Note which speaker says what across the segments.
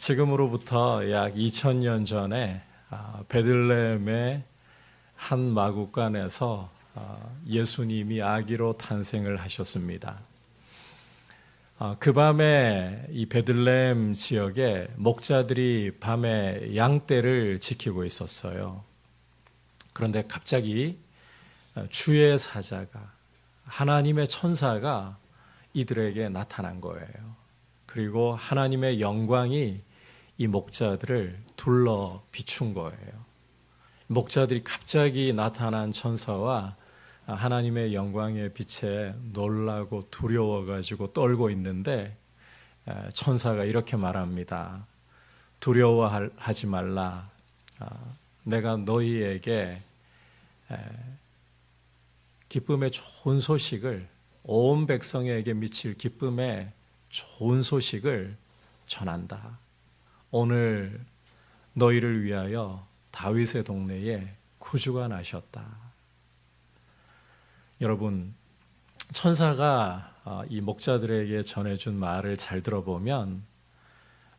Speaker 1: 지금으로부터 약 2000년 전에 베들레헴의 한 마구간에서 예수님이 아기로 탄생을 하셨습니다. 그 밤에 이 베들레헴 지역에 목자들이 밤에 양떼를 지키고 있었어요. 그런데 갑자기 주의 사자가, 하나님의 천사가 이들에게 나타난 거예요. 그리고 하나님의 영광이 이 목자들을 둘러 비춘 거예요. 목자들이 갑자기 나타난 천사와 하나님의 영광의 빛에 놀라고 두려워가지고 떨고 있는데, 천사가 이렇게 말합니다. 두려워하지 말라. 내가 너희에게 기쁨의 좋은 소식을, 온 백성에게 미칠 기쁨의 좋은 소식을 전한다. 오늘 너희를 위하여 다윗의 동네에 구주가 나셨다. 여러분, 천사가 이 목자들에게 전해준 말을 잘 들어보면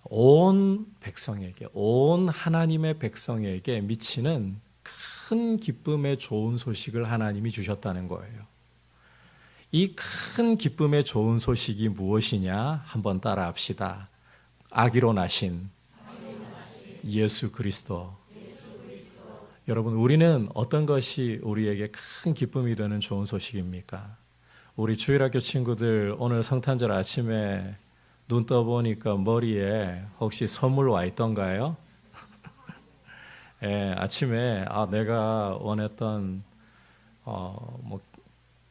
Speaker 1: 온 백성에게, 온 하나님의 백성에게 미치는 큰 기쁨의 좋은 소식을 하나님이 주셨다는 거예요. 이 큰 기쁨의 좋은 소식이 무엇이냐? 한번 따라 합시다. 아기로 나신 예수 그리스도. 여러분, 우리는 어떤 것이 우리에게 큰 기쁨이 되는 좋은 소식입니까? 우리 주일학교 친구들 오늘 성탄절 아침에 눈 떠보니까 머리에 혹시 선물 와 있던가요? 예, 아침에 내가 원했던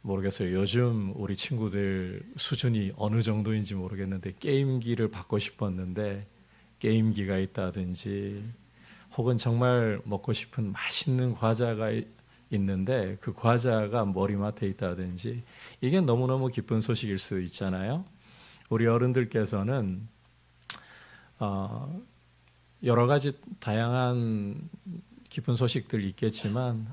Speaker 1: 모르겠어요. 요즘 우리 친구들 수준이 어느 정도인지 모르겠는데 게임기를 받고 싶었는데 게임기가 있다든지, 혹은 정말 먹고 싶은 맛있는 과자가 있는데 그 과자가 머리맡에 있다든지, 이게 너무너무 기쁜 소식일 수 있잖아요. 우리 어른들께서는 여러 가지 다양한 기쁜 소식들이 있겠지만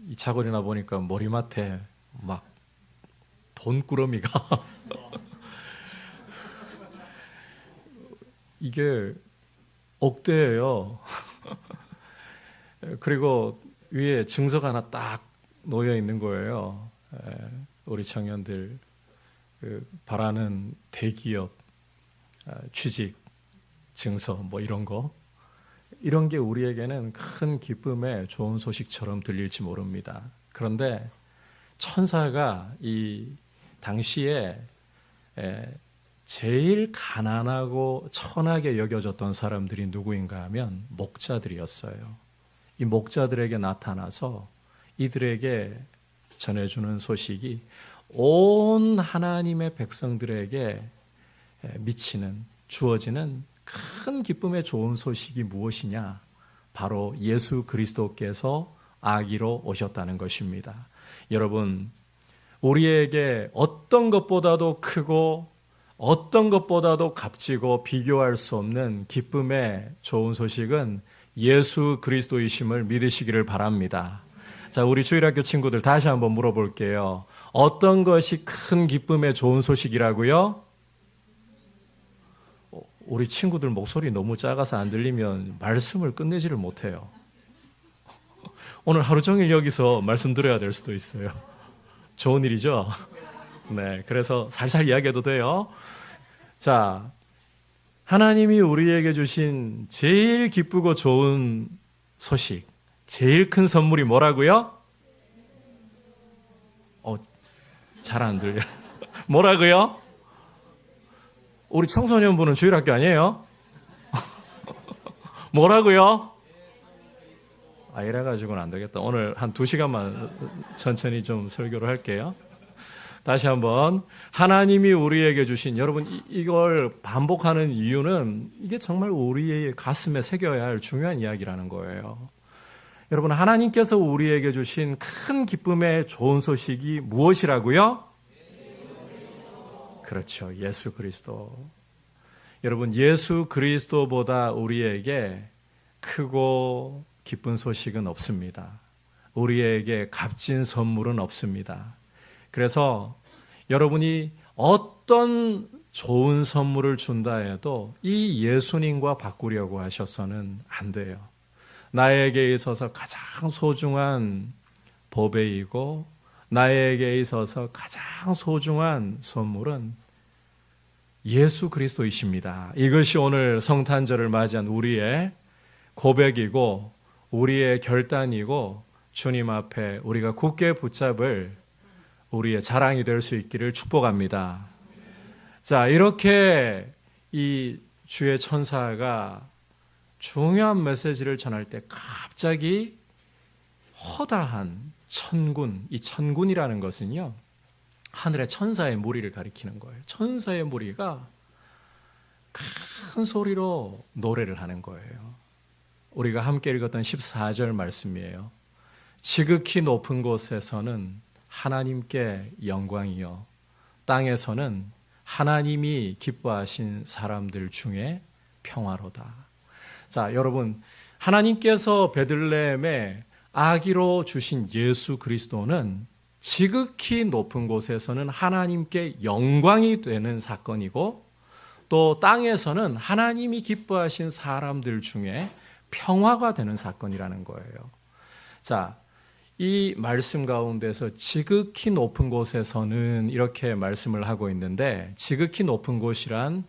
Speaker 1: 이 자고 일어나 보니까 머리맡에 막 돈꾸러미가 이게 억대예요. 그리고 위에 증서가 하나 딱 놓여 있는 거예요. 우리 청년들 바라는 대기업 취직 증서 이런 거, 이런 게 우리에게는 큰 기쁨의 좋은 소식처럼 들릴지 모릅니다. 그런데 천사가 이 당시에 제일 가난하고 천하게 여겨졌던 사람들이 누구인가 하면 목자들이었어요. 이 목자들에게 나타나서 이들에게 전해주는 소식이 온 하나님의 백성들에게 주어지는 큰 기쁨의 좋은 소식이 무엇이냐? 바로 예수 그리스도께서 아기로 오셨다는 것입니다. 여러분, 우리에게 어떤 것보다도 크고 어떤 것보다도 값지고 비교할 수 없는 기쁨의 좋은 소식은 예수 그리스도이심을 믿으시기를 바랍니다. 자, 우리 주일학교 친구들 다시 한번 물어볼게요. 어떤 것이 큰 기쁨의 좋은 소식이라고요? 우리 친구들 목소리 너무 작아서 안 들리면 말씀을 끝내지를 못해요. 오늘 하루 종일 여기서 말씀드려야 될 수도 있어요. 좋은 일이죠? 네, 그래서 살살 이야기해도 돼요. 자, 하나님이 우리에게 주신 제일 기쁘고 좋은 소식, 제일 큰 선물이 뭐라고요? 잘 안 들려. 뭐라고요? 우리 청소년부는 주일학교 아니에요? 뭐라고요? 이래가지고는 안 되겠다. 오늘 한 2시간만 천천히 좀 설교를 할게요. 다시 한번, 하나님이 우리에게 주신, 여러분 이걸 반복하는 이유는 이게 정말 우리의 가슴에 새겨야 할 중요한 이야기라는 거예요. 여러분, 하나님께서 우리에게 주신 큰 기쁨의 좋은 소식이 무엇이라고요? 그렇죠. 예수 그리스도. 여러분, 예수 그리스도보다 우리에게 크고 기쁜 소식은 없습니다. 우리에게 값진 선물은 없습니다. 그래서 여러분이 어떤 좋은 선물을 준다 해도 이 예수님과 바꾸려고 하셔서는 안 돼요. 나에게 있어서 가장 소중한 보배이고 나에게 있어서 가장 소중한 선물은 예수 그리스도이십니다. 이것이 오늘 성탄절을 맞이한 우리의 고백이고 우리의 결단이고 주님 앞에 우리가 굳게 붙잡을 우리의 자랑이 될 수 있기를 축복합니다. 자, 이렇게 이 주의 천사가 중요한 메시지를 전할 때 갑자기 허다한 천군, 이 천군이라는 것은요, 하늘의 천사의 무리를 가리키는 거예요. 천사의 무리가 큰 소리로 노래를 하는 거예요. 우리가 함께 읽었던 14절 말씀이에요. 지극히 높은 곳에서는 하나님께 영광이요, 땅에서는 하나님이 기뻐하신 사람들 중에 평화로다. 자, 여러분, 하나님께서 베들레헴에 아기로 주신 예수 그리스도는 지극히 높은 곳에서는 하나님께 영광이 되는 사건이고 또 땅에서는 하나님이 기뻐하신 사람들 중에 평화가 되는 사건이라는 거예요. 자, 이 말씀 가운데서 지극히 높은 곳에서는 이렇게 말씀을 하고 있는데 지극히 높은 곳이란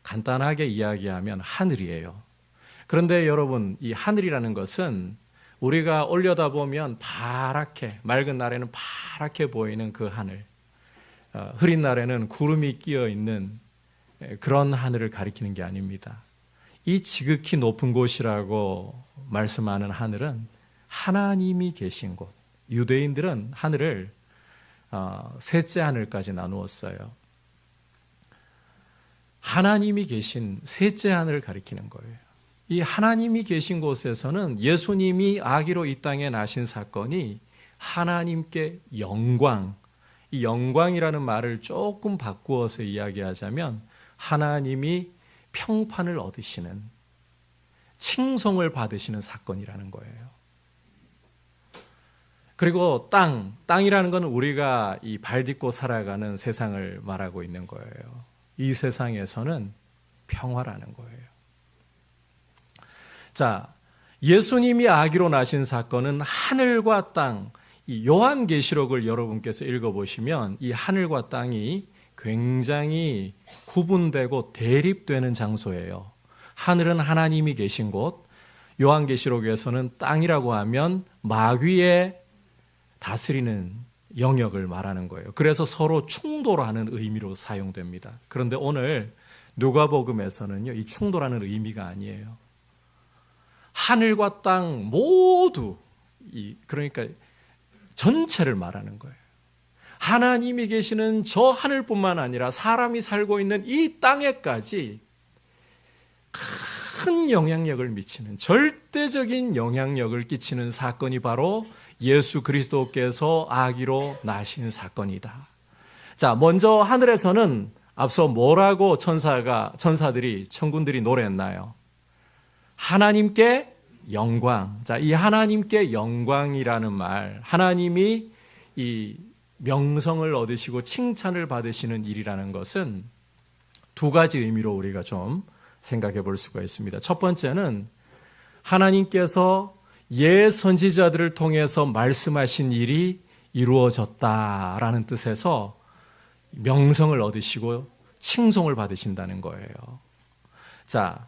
Speaker 1: 간단하게 이야기하면 하늘이에요. 그런데 여러분, 이 하늘이라는 것은 우리가 올려다보면 파랗게, 맑은 날에는 파랗게 보이는 그 하늘, 흐린 날에는 구름이 끼어 있는 그런 하늘을 가리키는 게 아닙니다. 이 지극히 높은 곳이라고 말씀하는 하늘은 하나님이 계신 곳. 유대인들은 하늘을 셋째 하늘까지 나누었어요. 하나님이 계신 셋째 하늘을 가리키는 거예요. 이 하나님이 계신 곳에서는 예수님이 아기로 이 땅에 나신 사건이 하나님께 영광, 이 영광이라는 말을 조금 바꾸어서 이야기하자면 하나님이 평판을 얻으시는, 칭송을 받으시는 사건이라는 거예요. 그리고 땅이라는 건 우리가 이 발 딛고 살아가는 세상을 말하고 있는 거예요. 이 세상에서는 평화라는 거예요. 자, 예수님이 아기로 나신 사건은 하늘과 땅, 이 요한계시록을 여러분께서 읽어보시면 이 하늘과 땅이 굉장히 구분되고 대립되는 장소예요. 하늘은 하나님이 계신 곳, 요한계시록에서는 땅이라고 하면 마귀의 다스리는 영역을 말하는 거예요. 그래서 서로 충돌하는 의미로 사용됩니다. 그런데 오늘 누가복음에서는요, 이 충돌하는 의미가 아니에요. 하늘과 땅 모두, 그러니까 전체를 말하는 거예요. 하나님이 계시는 저 하늘뿐만 아니라 사람이 살고 있는 이 땅에까지 큰 영향력을 미치는, 절대적인 영향력을 끼치는 사건이 바로 예수 그리스도께서 아기로 나신 사건이다. 자, 먼저 하늘에서는 앞서 뭐라고 천사들이, 천군들이 노래했나요? 하나님께 영광. 자, 이 하나님께 영광이라는 말, 하나님이 이 명성을 얻으시고 칭찬을 받으시는 일이라는 것은 두 가지 의미로 우리가 좀 생각해 볼 수가 있습니다. 첫 번째는 하나님께서 옛 선지자들을 통해서 말씀하신 일이 이루어졌다라는 뜻에서 명성을 얻으시고 칭송을 받으신다는 거예요. 자,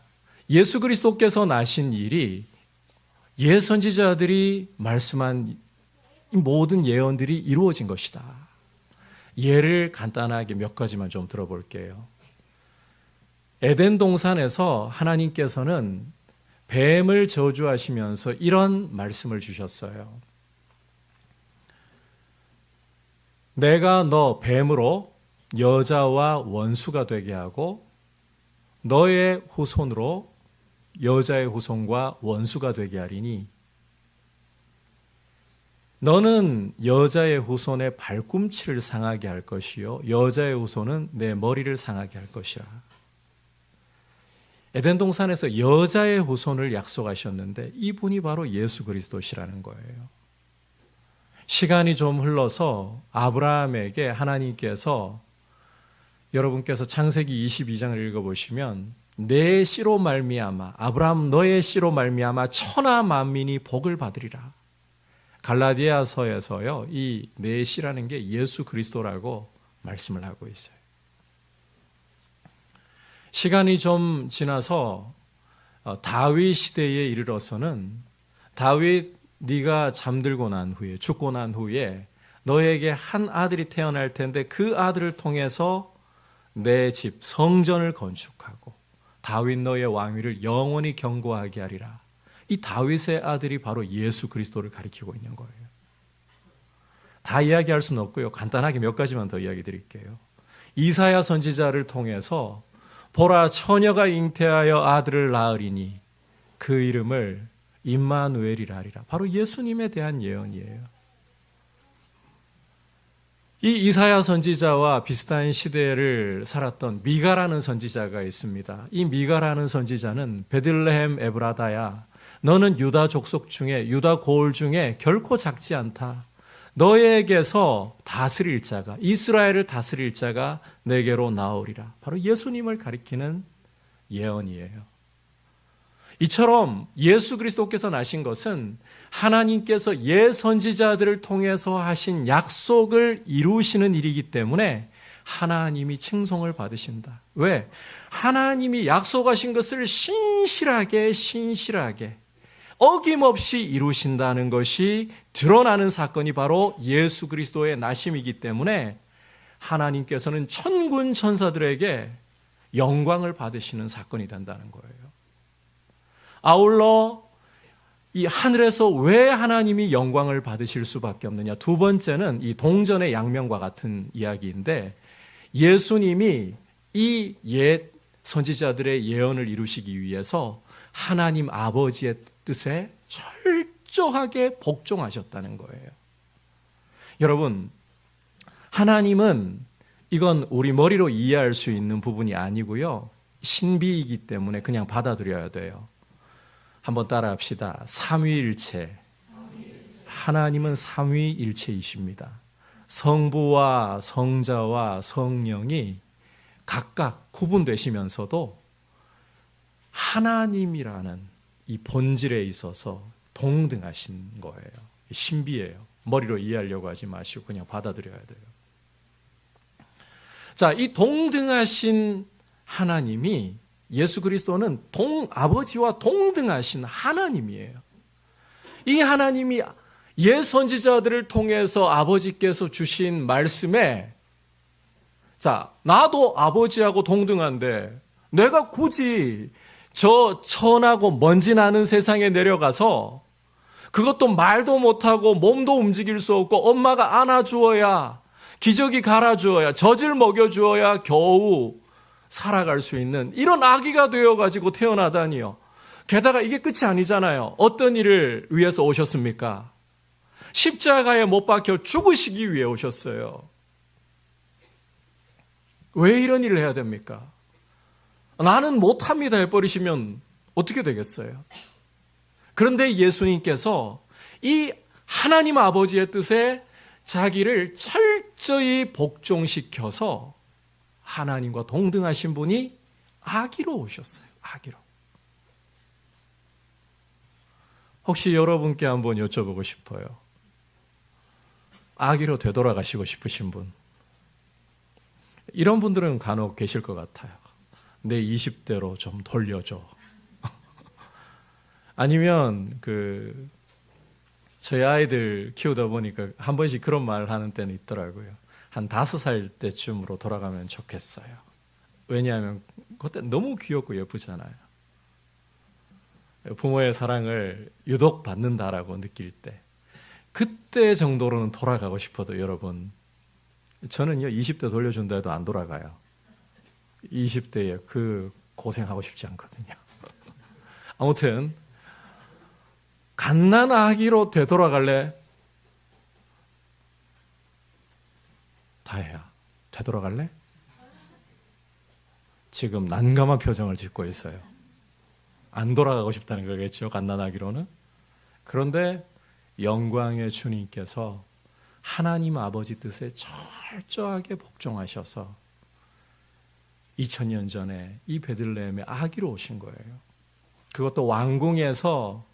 Speaker 1: 예수 그리스도께서 나신 일이 옛 선지자들이 말씀한 모든 예언들이 이루어진 것이다. 예를 간단하게 몇 가지만 좀 들어볼게요. 에덴 동산에서 하나님께서는 뱀을 저주하시면서 이런 말씀을 주셨어요. 내가 너 뱀으로 여자와 원수가 되게 하고 너의 후손으로 여자의 후손과 원수가 되게 하리니 너는 여자의 후손의 발꿈치를 상하게 할 것이요 여자의 후손은 내 머리를 상하게 할 것이라. 에덴 동산에서 여자의 후손을 약속하셨는데 이분이 바로 예수 그리스도시라는 거예요. 시간이 좀 흘러서 아브라함에게 하나님께서 여러분께서 창세기 22장을 읽어보시면 내 씨로 말미암아 아브라함 너의 씨로 말미암아 천하 만민이 복을 받으리라. 갈라디아서에서요, 이 내 씨라는 게 예수 그리스도라고 말씀을 하고 있어요. 시간이 좀 지나서 다윗 시대에 이르러서는 다윗 네가 잠들고 난 후에 죽고 난 후에 너에게 한 아들이 태어날 텐데 그 아들을 통해서 내 집 성전을 건축하고 다윗 너의 왕위를 영원히 경고하게 하리라. 이 다윗의 아들이 바로 예수 그리스도를 가리키고 있는 거예요. 다 이야기할 수는 없고요. 간단하게 몇 가지만 더 이야기 드릴게요. 이사야 선지자를 통해서 보라 처녀가 잉태하여 아들을 낳으리니 그 이름을 임마누엘이라 하리라. 바로 예수님에 대한 예언이에요. 이 이사야 선지자와 비슷한 시대를 살았던 미가라는 선지자가 있습니다. 이 미가라는 선지자는 베들레헴 에브라다야 너는 유다 족속 중에 유다 고을 중에 결코 작지 않다. 너에게서 다스릴 자가 이스라엘을 다스릴 자가 내게로 나오리라. 바로 예수님을 가리키는 예언이에요. 이처럼 예수 그리스도께서 나신 것은 하나님께서 옛 선지자들을 통해서 하신 약속을 이루시는 일이기 때문에 하나님이 칭송을 받으신다. 왜? 하나님이 약속하신 것을 신실하게 어김없이 이루신다는 것이 드러나는 사건이 바로 예수 그리스도의 나심이기 때문에 하나님께서는 천군 천사들에게 영광을 받으시는 사건이 된다는 거예요. 아울러 이 하늘에서 왜 하나님이 영광을 받으실 수밖에 없느냐. 두 번째는 이 동전의 양면과 같은 이야기인데 예수님이 이 옛 선지자들의 예언을 이루시기 위해서 하나님 아버지의 뜻에 철저하게 복종하셨다는 거예요. 여러분, 하나님은 이건 우리 머리로 이해할 수 있는 부분이 아니고요. 신비이기 때문에 그냥 받아들여야 돼요. 한번 따라합시다. 삼위일체. 하나님은 삼위일체이십니다. 성부와 성자와 성령이 각각 구분되시면서도 하나님이라는 이 본질에 있어서 동등하신 거예요. 신비예요. 머리로 이해하려고 하지 마시고 그냥 받아들여야 돼요. 자, 이 동등하신 하나님이 예수 그리스도는 아버지와 동등하신 하나님이에요. 이 하나님이 옛 선지자들을 통해서 아버지께서 주신 말씀에 자, 나도 아버지하고 동등한데 내가 굳이 저 천하고 먼지 나는 세상에 내려가서 그것도 말도 못하고 몸도 움직일 수 없고 엄마가 안아주어야 기저귀 갈아주어야 젖을 먹여주어야 겨우 살아갈 수 있는 이런 아기가 되어가지고 태어나다니요. 게다가 이게 끝이 아니잖아요. 어떤 일을 위해서 오셨습니까? 십자가에 못 박혀 죽으시기 위해 오셨어요. 왜 이런 일을 해야 됩니까? 나는 못합니다 해버리시면 어떻게 되겠어요? 그런데 예수님께서 이 하나님 아버지의 뜻에 자기를 철저히 복종시켜서 하나님과 동등하신 분이 아기로 오셨어요. 아기로. 혹시 여러분께 한번 여쭤보고 싶어요. 아기로 되돌아가시고 싶으신 분. 이런 분들은 간혹 계실 것 같아요. 내 20대로 좀 돌려줘. 아니면 저희 아이들 키우다 보니까 한 번씩 그런 말 하는 때는 있더라고요. 한 5살 때쯤으로 돌아가면 좋겠어요. 왜냐하면 그때 너무 귀엽고 예쁘잖아요. 부모의 사랑을 유독 받는다라고 느낄 때 그때 정도로는 돌아가고 싶어도 여러분 저는요 20대 돌려준다 해도 안 돌아가요. 20대에 그 고생하고 싶지 않거든요. 아무튼 갓난아기로 되돌아갈래? 다혜야, 되돌아갈래? 지금 난감한 표정을 짓고 있어요. 안 돌아가고 싶다는 거겠죠, 갓난아기로는. 그런데 영광의 주님께서 하나님 아버지 뜻에 철저하게 복종하셔서 2000년 전에 이 베들레헴에 아기로 오신 거예요. 그것도 왕궁에서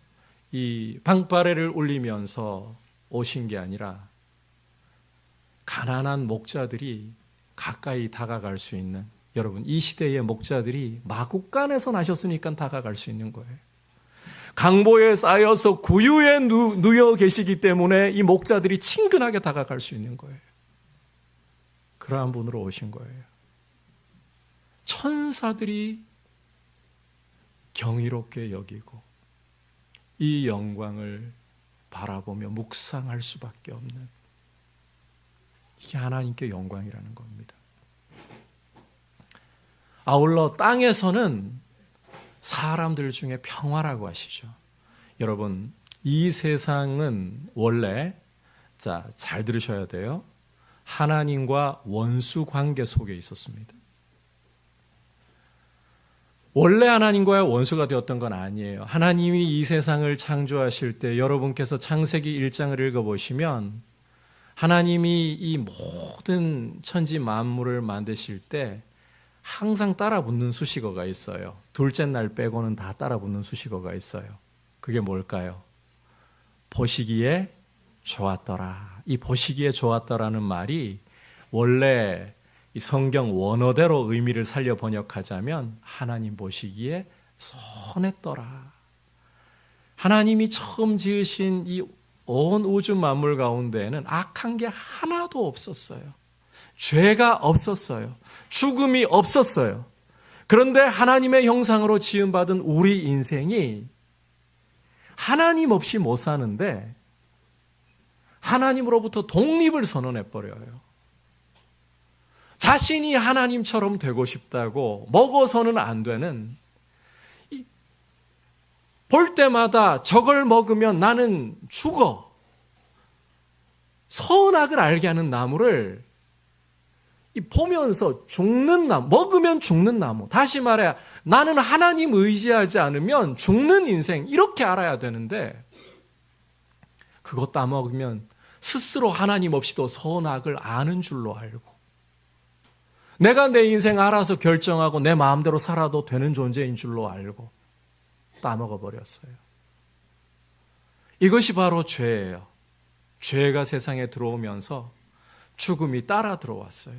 Speaker 1: 이 방파레를 울리면서 오신 게 아니라 가난한 목자들이 가까이 다가갈 수 있는, 여러분 이 시대의 목자들이 마국간에서 나셨으니까 다가갈 수 있는 거예요. 강보에 쌓여서 구유에 누워 계시기 때문에 이 목자들이 친근하게 다가갈 수 있는 거예요. 그러한 분으로 오신 거예요. 천사들이 경이롭게 여기고 이 영광을 바라보며 묵상할 수밖에 없는, 이게 하나님께 영광이라는 겁니다. 아울러 땅에서는 사람들 중에 평화라고 하시죠. 여러분, 이 세상은 원래, 잘 들으셔야 돼요. 하나님과 원수 관계 속에 있었습니다. 원래 하나님과의 원수가 되었던 건 아니에요. 하나님이 이 세상을 창조하실 때 여러분께서 창세기 1장을 읽어보시면 하나님이 이 모든 천지 만물을 만드실 때 항상 따라붙는 수식어가 있어요. 둘째 날 빼고는 다 따라붙는 수식어가 있어요. 그게 뭘까요? 보시기에 좋았더라. 이 보시기에 좋았더라는 말이 원래 이 성경 원어대로 의미를 살려 번역하자면 하나님 보시기에 선했더라. 하나님이 처음 지으신 이 온 우주 만물 가운데에는 악한 게 하나도 없었어요. 죄가 없었어요. 죽음이 없었어요. 그런데 하나님의 형상으로 지음받은 우리 인생이 하나님 없이 못 사는데 하나님으로부터 독립을 선언해버려요. 자신이 하나님처럼 되고 싶다고 먹어서는 안 되는, 볼 때마다 저걸 먹으면 나는 죽어, 선악을 알게 하는 나무를 보면서 죽는 나무, 먹으면 죽는 나무, 다시 말해 나는 하나님 의지하지 않으면 죽는 인생, 이렇게 알아야 되는데 그거 따먹으면 스스로 하나님 없이도 선악을 아는 줄로 알고 내가 내 인생 알아서 결정하고 내 마음대로 살아도 되는 존재인 줄로 알고 따먹어버렸어요. 이것이 바로 죄예요. 죄가 세상에 들어오면서 죽음이 따라 들어왔어요.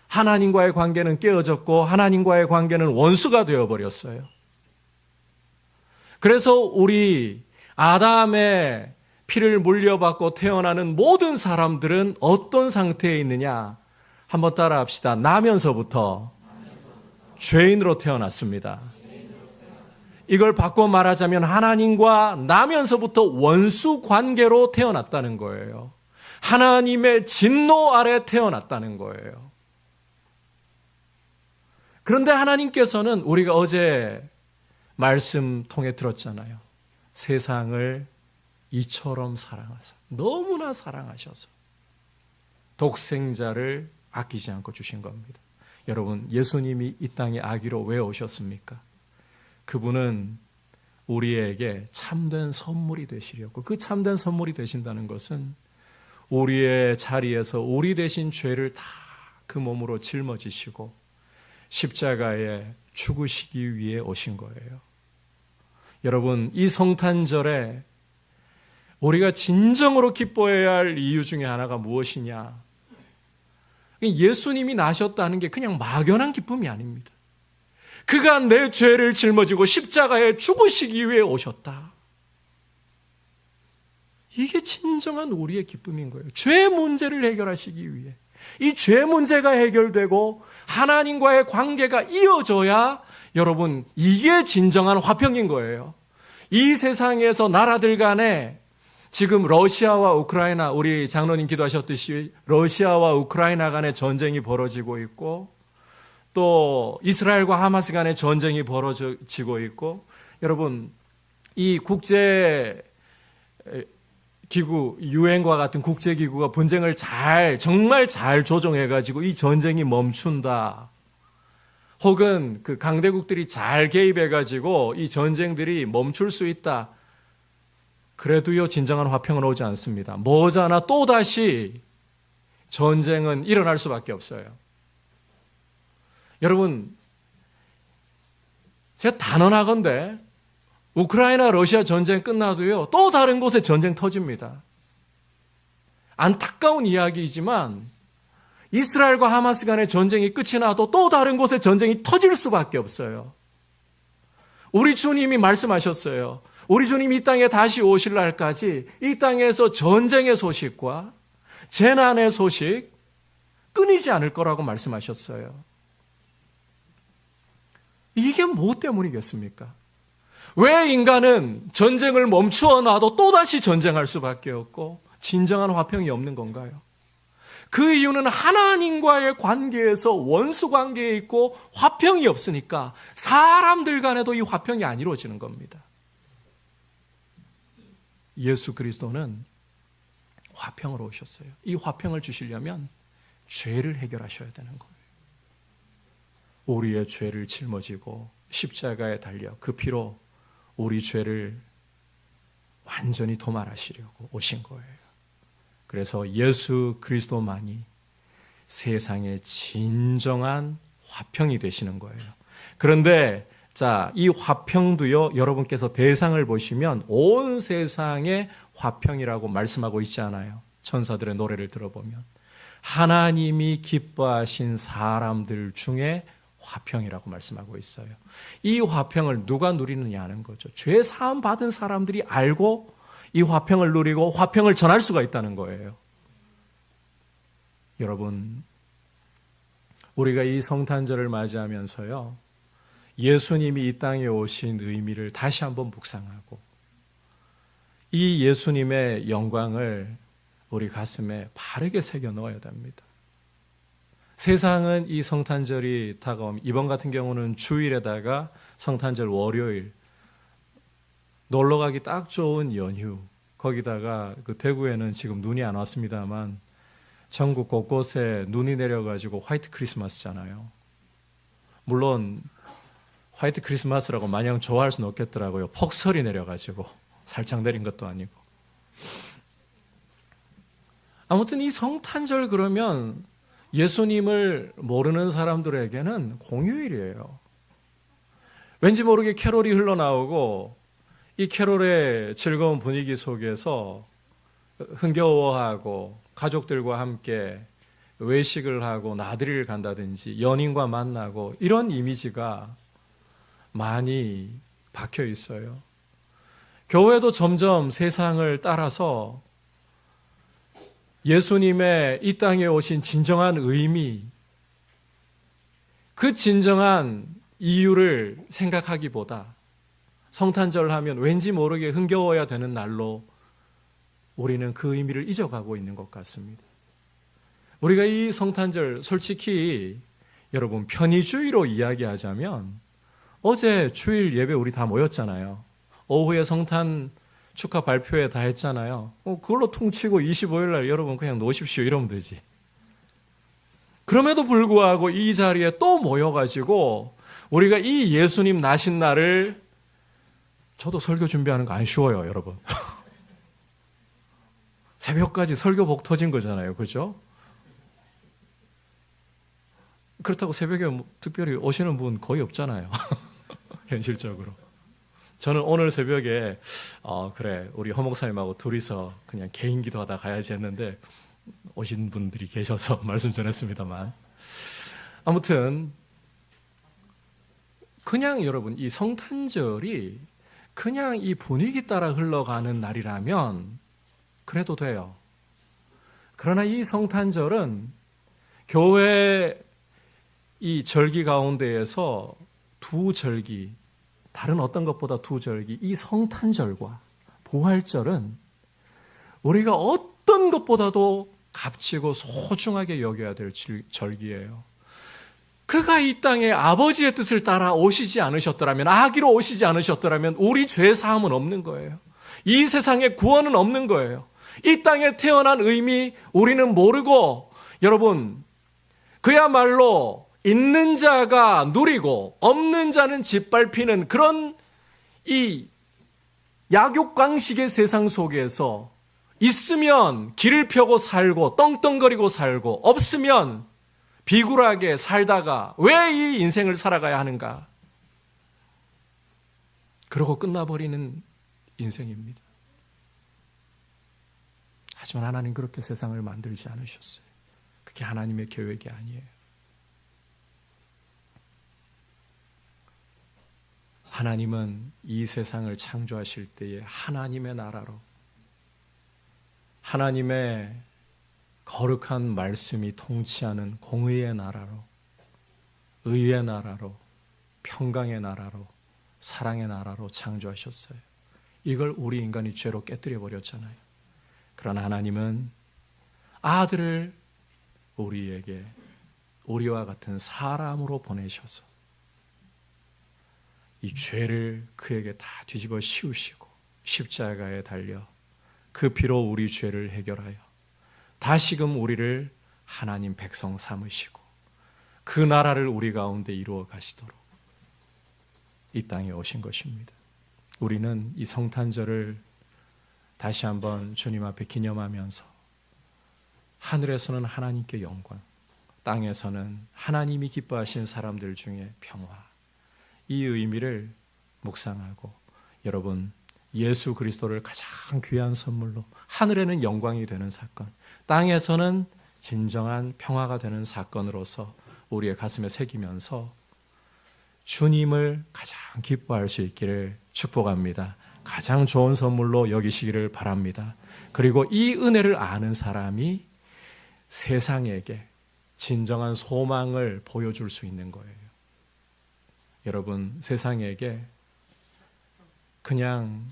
Speaker 1: 하나님과의 관계는 깨어졌고 하나님과의 관계는 원수가 되어버렸어요. 그래서 우리 아담의 피를 물려받고 태어나는 모든 사람들은 어떤 상태에 있느냐? 한번 따라합시다. 나면서부터 죄인으로 태어났습니다. 이걸 바꿔 말하자면 하나님과 나면서부터 원수 관계로 태어났다는 거예요. 하나님의 진노 아래 태어났다는 거예요. 그런데 하나님께서는 우리가 어제 말씀 통해 들었잖아요. 세상을 이처럼 사랑하사, 너무나 사랑하셔서 독생자를 아끼지 않고 주신 겁니다. 여러분, 예수님이 이 땅에 아기로 왜 오셨습니까? 그분은 우리에게 참된 선물이 되시려고, 그 참된 선물이 되신다는 것은 우리의 자리에서 우리 대신 죄를 다 그 몸으로 짊어지시고 십자가에 죽으시기 위해 오신 거예요. 여러분, 이 성탄절에 우리가 진정으로 기뻐해야 할 이유 중에 하나가 무엇이냐? 예수님이 나셨다는 게 그냥 막연한 기쁨이 아닙니다. 그가 내 죄를 짊어지고 십자가에 죽으시기 위해 오셨다. 이게 진정한 우리의 기쁨인 거예요. 죄 문제를 해결하시기 위해. 이 죄 문제가 해결되고 하나님과의 관계가 이어져야 여러분, 이게 진정한 화평인 거예요. 이 세상에서 나라들 간에 지금 러시아와 우크라이나, 우리 장로님 기도하셨듯이 러시아와 우크라이나 간의 전쟁이 벌어지고 있고 또 이스라엘과 하마스 간의 전쟁이 벌어지고 있고, 여러분 이 국제 기구, 유엔과 같은 국제 기구가 분쟁을 정말 잘 조정해 가지고 이 전쟁이 멈춘다, 혹은 그 강대국들이 잘 개입해 가지고 이 전쟁들이 멈출 수 있다, 그래도요 진정한 화평은 오지 않습니다. 머지않아 또다시 전쟁은 일어날 수밖에 없어요. 여러분, 제가 단언하건대 우크라이나 러시아 전쟁 끝나도요, 또 다른 곳에 전쟁 터집니다. 안타까운 이야기이지만 이스라엘과 하마스 간의 전쟁이 끝이 나도 또 다른 곳에 전쟁이 터질 수밖에 없어요. 우리 주님이 말씀하셨어요. 우리 주님이 이 땅에 다시 오실 날까지 이 땅에서 전쟁의 소식과 재난의 소식 끊이지 않을 거라고 말씀하셨어요. 이게 뭐 때문이겠습니까? 왜 인간은 전쟁을 멈추어 놔도 또다시 전쟁할 수밖에 없고 진정한 화평이 없는 건가요? 그 이유는 하나님과의 관계에서 원수 관계에 있고 화평이 없으니까 사람들 간에도 이 화평이 안 이루어지는 겁니다. 예수 그리스도는 화평으로 오셨어요. 이 화평을 주시려면 죄를 해결하셔야 되는 거예요. 우리의 죄를 짊어지고 십자가에 달려 그 피로 우리 죄를 완전히 도말하시려고 오신 거예요. 그래서 예수 그리스도만이 세상의 진정한 화평이 되시는 거예요. 그런데 자, 이 화평도요, 여러분께서 대상을 보시면 온 세상의 화평이라고 말씀하고 있지 않아요. 천사들의 노래를 들어보면 하나님이 기뻐하신 사람들 중에 화평이라고 말씀하고 있어요. 이 화평을 누가 누리느냐 하는 거죠. 죄 사함 받은 사람들이 알고 이 화평을 누리고 화평을 전할 수가 있다는 거예요. 여러분, 우리가 이 성탄절을 맞이하면서요, 예수님이 이 땅에 오신 의미를 다시 한번 묵상하고 이 예수님의 영광을 우리 가슴에 바르게 새겨 넣어야 됩니다. 세상은 이 성탄절이 다가오면, 이번 같은 경우는 주일에다가 성탄절 월요일, 놀러 가기 딱 좋은 연휴, 거기다가 그 대구에는 지금 눈이 안 왔습니다만 전국 곳곳에 눈이 내려가지고 화이트 크리스마스잖아요. 물론 화이트 크리스마스라고 마냥 좋아할 수는 없겠더라고요. 폭설이 내려가지고 살짝 내린 것도 아니고. 아무튼 이 성탄절 그러면 예수님을 모르는 사람들에게는 공휴일이에요. 왠지 모르게 캐롤이 흘러나오고 이 캐롤의 즐거운 분위기 속에서 흥겨워하고 가족들과 함께 외식을 하고 나들이를 간다든지 연인과 만나고 이런 이미지가 많이 박혀 있어요. 교회도 점점 세상을 따라서 예수님의 이 땅에 오신 진정한 의미, 그 진정한 이유를 생각하기보다 성탄절 하면 왠지 모르게 흥겨워야 되는 날로 우리는 그 의미를 잊어가고 있는 것 같습니다. 우리가 이 성탄절 솔직히 여러분 편의주의로 이야기하자면 어제 주일 예배 우리 다 모였잖아요. 오후에 성탄 축하 발표회 다 했잖아요. 그걸로 퉁치고 25일 날 여러분 그냥 노십시오 이러면 되지. 그럼에도 불구하고 이 자리에 또 모여가지고 우리가 이 예수님 나신 날을, 저도 설교 준비하는 거 안 쉬워요, 여러분. 새벽까지 설교복 터진 거잖아요, 그죠? 그렇다고 새벽에 특별히 오시는 분 거의 없잖아요. 현실적으로. 저는 오늘 새벽에 그래 우리 허 목사님하고 둘이서 그냥 개인 기도하다 가야지 했는데 오신 분들이 계셔서 말씀 전했습니다만, 아무튼 그냥 여러분 이 성탄절이 그냥 이 분위기 따라 흘러가는 날이라면 그래도 돼요. 그러나 이 성탄절은 교회 이 절기 가운데에서 두 절기, 다른 어떤 것보다 두 절기, 이 성탄절과 부활절은 우리가 어떤 것보다도 값지고 소중하게 여겨야 될 절기예요. 그가 이 땅에 아버지의 뜻을 따라 오시지 않으셨더라면, 아기로 오시지 않으셨더라면 우리 죄 사함은 없는 거예요. 이 세상에 구원은 없는 거예요. 이 땅에 태어난 의미 우리는 모르고, 여러분 그야말로 있는 자가 누리고 없는 자는 짓밟히는 그런 이 약육강식의 세상 속에서 있으면 길을 펴고 살고 떵떵거리고 살고 없으면 비굴하게 살다가 왜 이 인생을 살아가야 하는가? 그러고 끝나버리는 인생입니다. 하지만 하나님 그렇게 세상을 만들지 않으셨어요. 그게 하나님의 계획이 아니에요. 하나님은 이 세상을 창조하실 때에 하나님의 나라로, 하나님의 거룩한 말씀이 통치하는 공의의 나라로, 의의 나라로, 평강의 나라로, 사랑의 나라로 창조하셨어요. 이걸 우리 인간이 죄로 깨뜨려 버렸잖아요. 그러나 하나님은 아들을 우리에게, 우리와 같은 사람으로 보내셔서 이 죄를 그에게 다 뒤집어 씌우시고 십자가에 달려 그 피로 우리 죄를 해결하여 다시금 우리를 하나님 백성 삼으시고 그 나라를 우리 가운데 이루어 가시도록 이 땅에 오신 것입니다. 우리는 이 성탄절을 다시 한번 주님 앞에 기념하면서 하늘에서는 하나님께 영광, 땅에서는 하나님이 기뻐하신 사람들 중에 평화, 이 의미를 묵상하고 여러분 예수 그리스도를 가장 귀한 선물로 하늘에는 영광이 되는 사건, 땅에서는 진정한 평화가 되는 사건으로서 우리의 가슴에 새기면서 주님을 가장 기뻐할 수 있기를 축복합니다. 가장 좋은 선물로 여기시기를 바랍니다. 그리고 이 은혜를 아는 사람이 세상에게 진정한 소망을 보여줄 수 있는 거예요. 여러분, 세상에게 그냥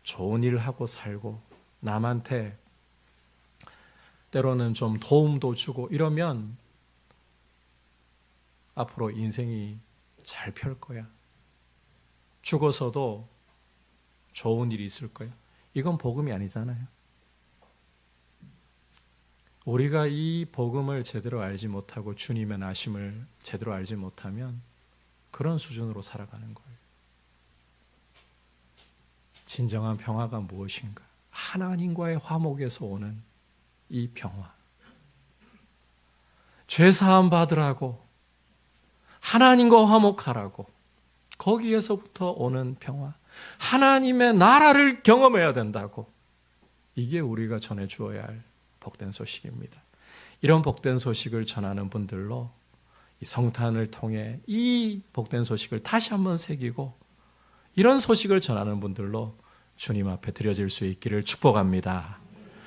Speaker 1: 좋은 일 하고 살고 남한테 때로는 좀 도움도 주고 이러면 앞으로 인생이 잘 펼 거야. 죽어서도 좋은 일이 있을 거야. 이건 복음이 아니잖아요. 우리가 이 복음을 제대로 알지 못하고 주님의 나심을 제대로 알지 못하면 그런 수준으로 살아가는 거예요. 진정한 평화가 무엇인가? 하나님과의 화목에서 오는 이 평화. 죄사함 받으라고 하나님과 화목하라고 거기에서부터 오는 평화. 하나님의 나라를 경험해야 된다고. 이게 우리가 전해주어야 할 복된 소식입니다. 이런 복된 소식을 전하는 분들로 이 성탄을 통해 이 복된 소식을 다시 한번 새기고 이런 소식을 전하는 분들로 주님 앞에 드려질 수 있기를 축복합니다.